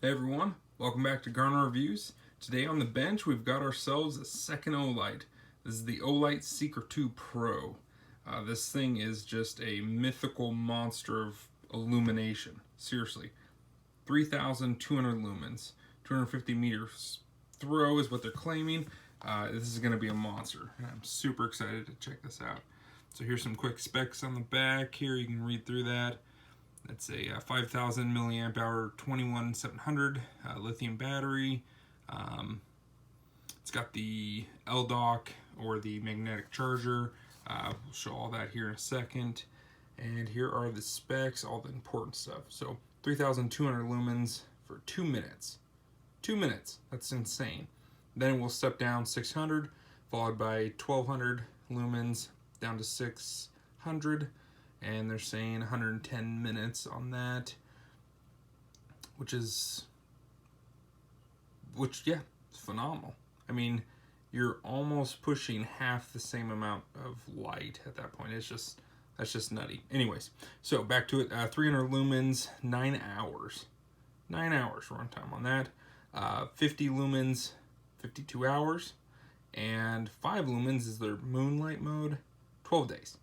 Hey everyone, welcome back to Garner Reviews. Today on the bench we've got ourselves a second Olight. This is the Olight Seeker 2 Pro. This thing is just a mythical monster of illumination. Seriously, 3,200 lumens, 250 meters throw is what they're claiming. This is going to be a monster, and I'm super excited to check this out. So here's some quick specs on the back here. You can read through that. It's a 5,000 milliamp hour 21700 lithium battery. It's got the LDOC or the magnetic charger. We'll show all that here in a second. And here are the specs, all the important stuff. So 3,200 lumens for 2 minutes. 2 minutes, that's insane. Then we'll step down 600, followed by 1,200 lumens down to 600. And they're saying 110 minutes on that, which is phenomenal. I mean, you're almost pushing half the same amount of light at that point. That's just nutty. Anyways, so back to it. 300 lumens, 9 hours. 9 hours runtime on that. 50 lumens, 52 hours. And 5 lumens is their moonlight mode, 12 days.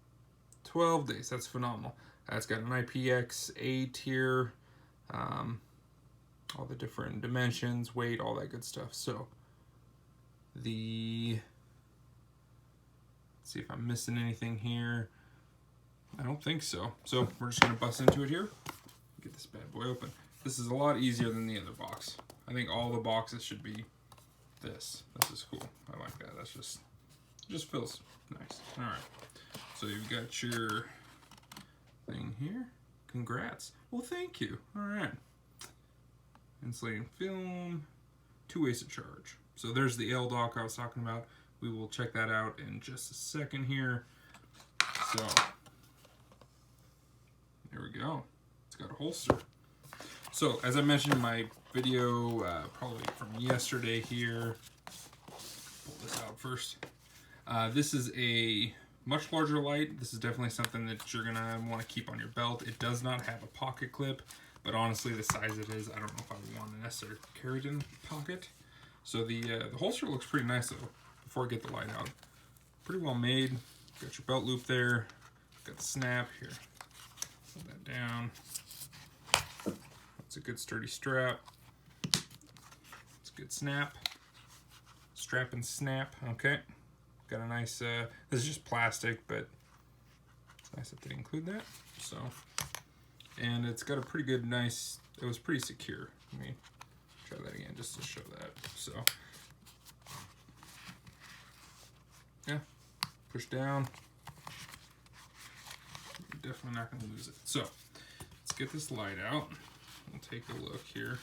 12 days, that's phenomenal. It's got an IPX8 here, all the different dimensions, weight, all that good stuff. So, let's see if I'm missing anything here. I don't think so. So, we're just gonna bust into it here. Get this bad boy open. This is a lot easier than the other box. I think all the boxes should be this. This is cool. I like that. It just feels nice. All right. So you've got your thing here. Congrats. Well, thank you. All right. Insulating film, 2 ways to charge. So there's the LDOC I was talking about. We will check that out in just a second here. So there we go. It's got a holster. So as I mentioned in my video, probably from yesterday here, pull this out first. This is a much larger light. This is definitely something that you're gonna want to keep on your belt. It does not have a pocket clip, but honestly, the size it is, I don't know if I would want to necessarily carry it in the pocket. So the holster looks pretty nice though. Before I get the light out, pretty well made. Got your belt loop there. Got the snap here. Put that down. That's a good sturdy strap. It's a good snap. Strap and snap. Okay. Got a nice, this is just plastic, but it's nice that they include that. So, and it's got a pretty good, nice, it was pretty secure. Let me try that again just to show that. So, yeah, push down. You're definitely not going to lose it. So, let's get this light out. We'll take a look here.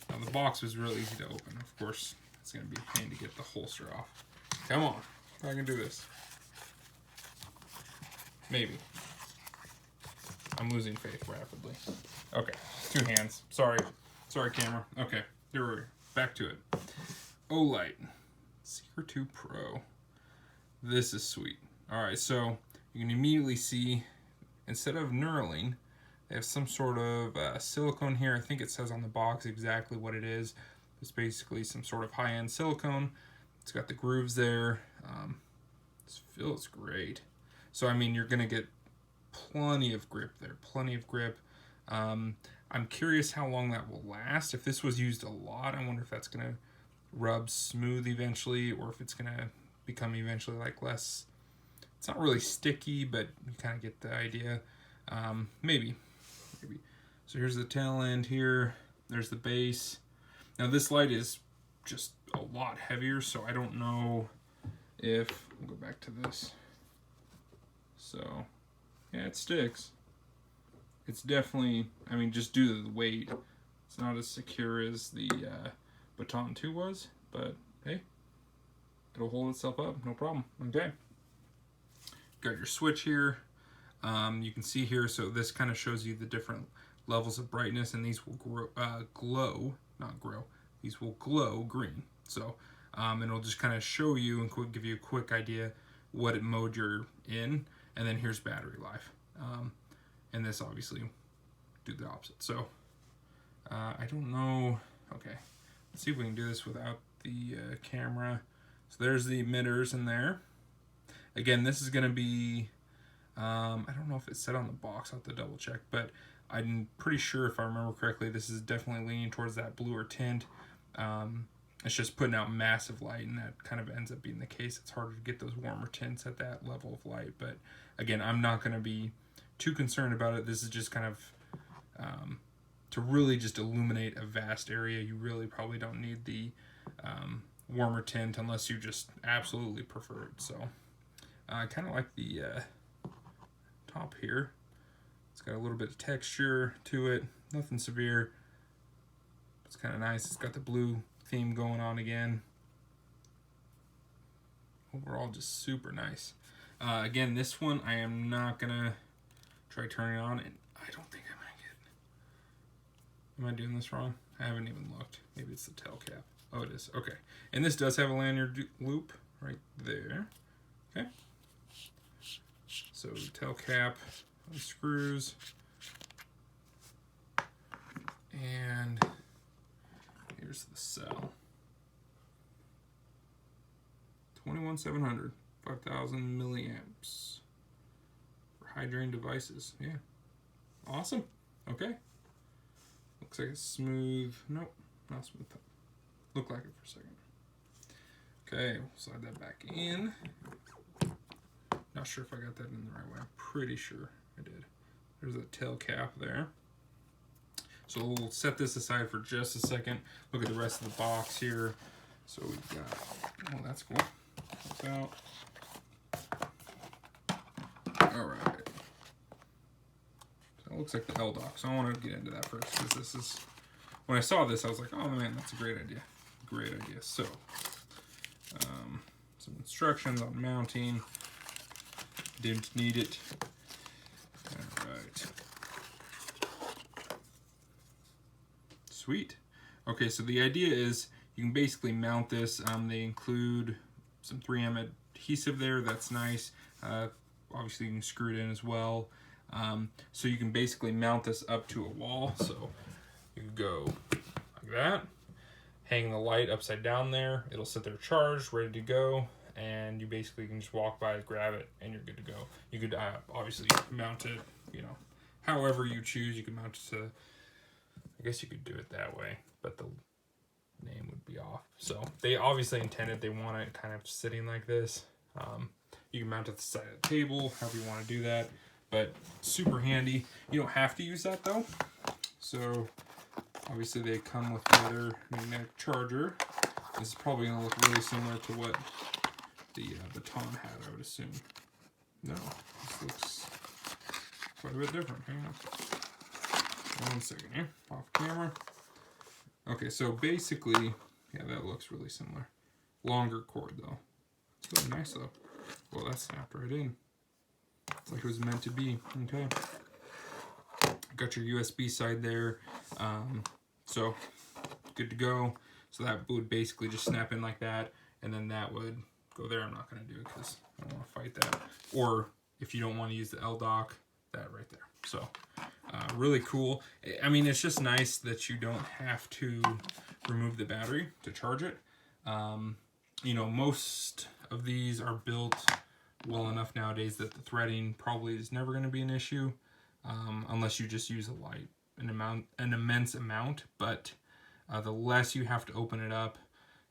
Now, the box was really easy to open, of course. It's going to be a pain to get the holster off. Come on, I can do this. Maybe. I'm losing faith rapidly. Okay, 2 hands. Sorry camera. Okay, here we're back to it. Olight Seeker 2 Pro. This is sweet. All right, so you can immediately see, instead of knurling, they have some sort of silicone here. I think it says on the box exactly what it is. It's basically some sort of high-end silicone. It's got the grooves there. This feels great. So, I mean, you're going to get plenty of grip there. Plenty of grip. I'm curious how long that will last. If this was used a lot, I wonder if that's going to rub smooth eventually, or if it's going to become eventually like less. It's not really sticky, but you kind of get the idea. Maybe. So here's the tail end here. There's the base. Now this light is just a lot heavier, so I don't know if, we'll go back to this. So, yeah, it sticks. It's definitely, I mean, just due to the weight, it's not as secure as the Baton 2 was, but hey, it'll hold itself up, no problem. Okay. Got your switch here. You can see here, so this kind of shows you the different levels of brightness, and these will these will glow green. So, and it'll just kind of show you and give you a quick idea what mode you're in, and then here's battery life. And this obviously do the opposite. So I don't know. Okay, let's see if we can do this without the camera. So there's the emitters in there. Again, this is going to be, I don't know if it's set on the box, I'll have to double check, but I'm pretty sure if I remember correctly, this is definitely leaning towards that bluer tint. It's just putting out massive light, and that kind of ends up being the case. It's harder to get those warmer tints at that level of light, but again, I'm not going to be too concerned about it. This is just kind of to really just illuminate a vast area. You really probably don't need the warmer tint unless you just absolutely prefer it. So I kind of like the top here. It's got a little bit of texture to it, nothing severe. It's kind of nice. It's got the blue theme going on again. Overall, just super nice. Again, this one I am not gonna try turning on, and I don't think I'm gonna get. Am I doing this wrong? I haven't even looked. Maybe it's the tail cap. Oh, it is. Okay, and this does have a lanyard loop right there. Okay. So tail cap, screws, and here's the cell. 21700, 5000 milliamps for high drain devices. Yeah, awesome. Okay, looks like it's smooth. Nope, not smooth. Looked like it for a second. Okay, we'll slide that back in. Not sure if I got that in the right way. I'm pretty sure I did. There's a tail cap there. So we'll set this aside for just a second. Look at the rest of the box here. So we've got, oh, that's cool. That's out. All right. So it looks like the LDOC. So I want to get into that first because this is, when I saw this, I was like, oh man, that's a great idea. Great idea. So, some instructions on mounting. Didn't need it. All right. Sweet. Okay, so the idea is you can basically mount this. They include some 3M adhesive there. That's nice. Obviously, you can screw it in as well. So you can basically mount this up to a wall. So you can go like that. Hang the light upside down there. It'll sit there charged, ready to go. And you basically can just walk by, grab it, and you're good to go. You could obviously mount it, you know, however you choose. You can mount it to, I guess you could do it that way, but the name would be off. So they obviously intended, they want it kind of sitting like this. You can mount it to the side of the table, however you want to do that, but super handy. You don't have to use that though. So obviously they come with their magnetic charger. This is probably going to look really similar to what the baton had, I would assume. No, this looks quite a bit different. Hang on. 1 second here. Off camera. Okay, so basically, yeah, that looks really similar. Longer cord, though. It's really nice, though. Well, that snapped right in. It's like it was meant to be. Okay. Got your USB side there. So, good to go. So that would basically just snap in like that, and then that would go there. I'm not going to do it because I don't want to fight that. Or if you don't want to use the LDOC, that right there. So really cool. I mean, it's just nice that you don't have to remove the battery to charge it. You know, most of these are built well enough nowadays that the threading probably is never going to be an issue, unless you just use an immense amount. But the less you have to open it up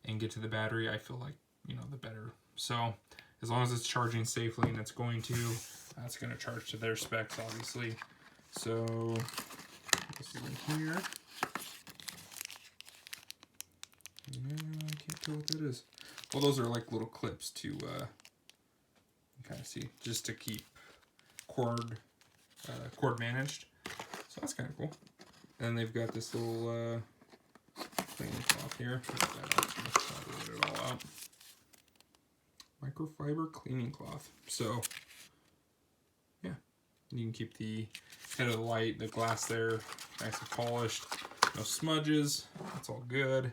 and get to the battery, I feel like, you know, the better. So as long as it's charging safely, and it's going to charge to their specs, obviously. So this is in here. Yeah, I can't tell what that is. Well, those are like little clips to kind of see, just to keep cord managed. So that's kind of cool. And they've got this little cleaning cloth here. I'll load it all out. Microfiber cleaning cloth. So yeah, you can keep the head of the light, the glass there, nice and polished. No smudges. That's all good.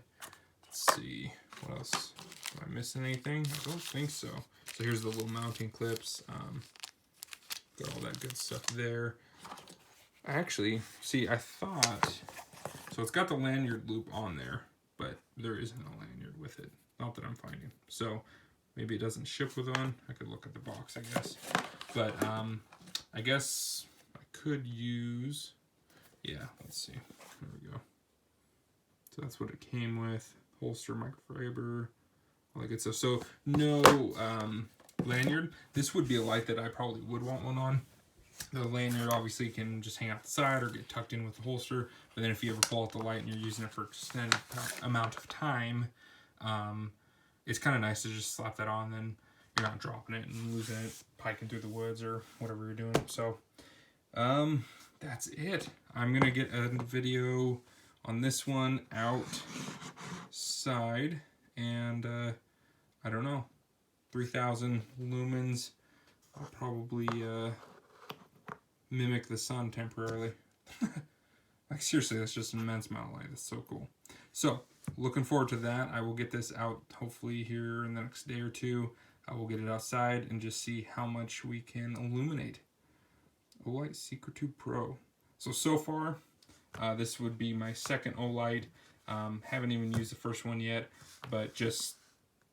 Let's see what else. Am I missing anything? I don't think so. So here's the little mounting clips. Got all that good stuff there. Actually, see, I thought So it's got the lanyard loop on there, but there isn't a lanyard with it. Not that I'm finding. So maybe it doesn't ship with one. I could look at the box, I guess. But I guess I could use, yeah, let's see. There we go. So that's what it came with. Holster, microfiber, all that good stuff. So no lanyard. This would be a light that I probably would want one on. The lanyard obviously can just hang out the side or get tucked in with the holster. But then if you ever pull out the light and you're using it for extended amount of time, it's kind of nice to just slap that on. Then you're not dropping it and losing it, hiking through the woods or whatever you're doing. So that's it. I'm gonna get a video on this one outside, and I don't know, 3,000 lumens. I'll probably mimic the sun temporarily. Like seriously, that's just an immense amount of light. That's so cool. So looking forward to that. I will get this out hopefully here in the next day or two. I will get it outside and just see how much we can illuminate. Olight Seeker 2 Pro. So far, this would be my second Olight. Haven't even used the first one yet, but just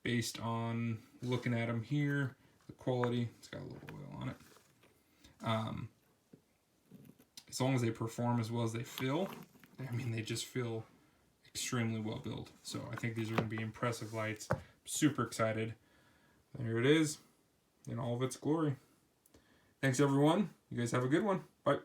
based on looking at them here, the quality, it's got a little oil on it. As long as they perform as well as they feel, I mean, they just feel extremely well built. So I think these are going to be impressive lights. Super excited. There it is in all of its glory. Thanks everyone. You guys have a good one. Bye.